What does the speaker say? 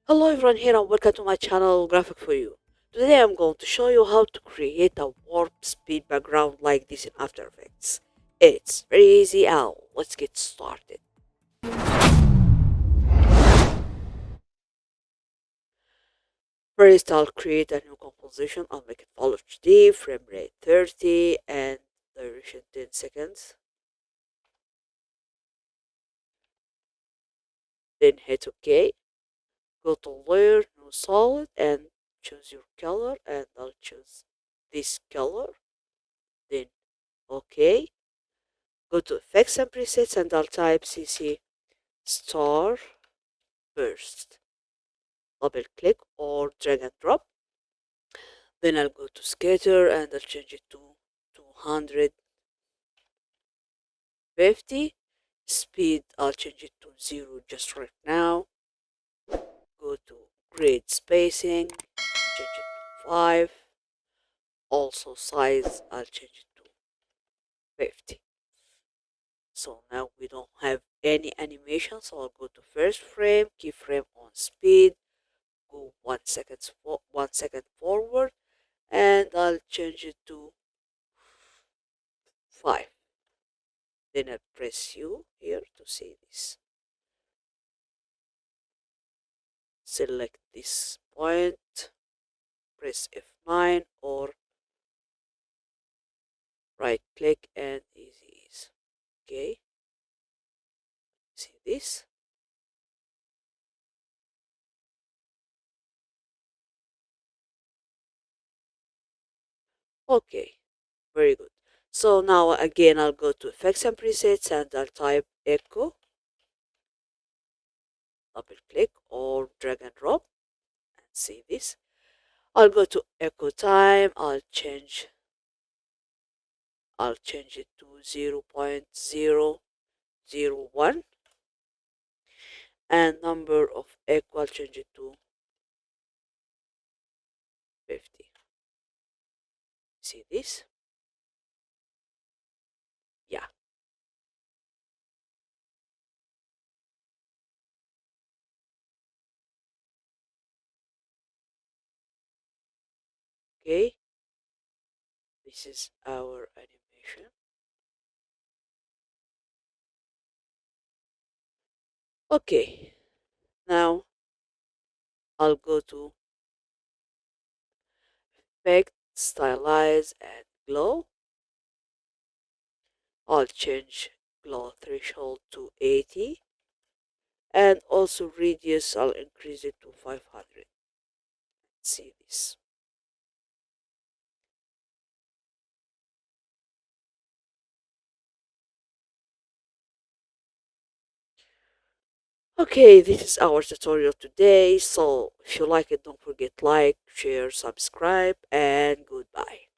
Hello everyone here and welcome to my channel Graphic for You. Today I'm going to show you how to create a warp speed background like this in After Effects. It's very easy and let's get started. First I'll create a new composition. I'll make it full HD, frame rate 30 and duration 10 seconds. Then hit OK. Go to layer, new solid and choose your color and I'll choose this color. Then OK. Go to effects and presets and I'll type CC star burst. Double click or drag and drop. Then I'll go to scatter and I'll change it to 250. Speed, I'll change it to 0 just right now. Go to grid spacing, change it to 5. Also size, I'll change it to 50. So now we don't have any animation, so I'll go to first frame, keyframe on speed, go 1 second forward, and I'll change it to 5. Then I press U here to see this. Select this point, press F9 or right click and easy ease. Okay, see this? Okay, very good. So now again I'll go to effects and presets and I'll type echo, double click or drag and drop and see this. I'll go to echo time, I'll change it to 0.001 and number of echo I'll change it to 50. See this? Yeah. Okay. This is our animation. Okay. Now I'll go to effect, stylize and glow. I'll change glow threshold to 80 and also radius I'll increase it to 500. See this? Okay, this is our tutorial today. So if you like it, don't forget like, share, subscribe, and goodbye.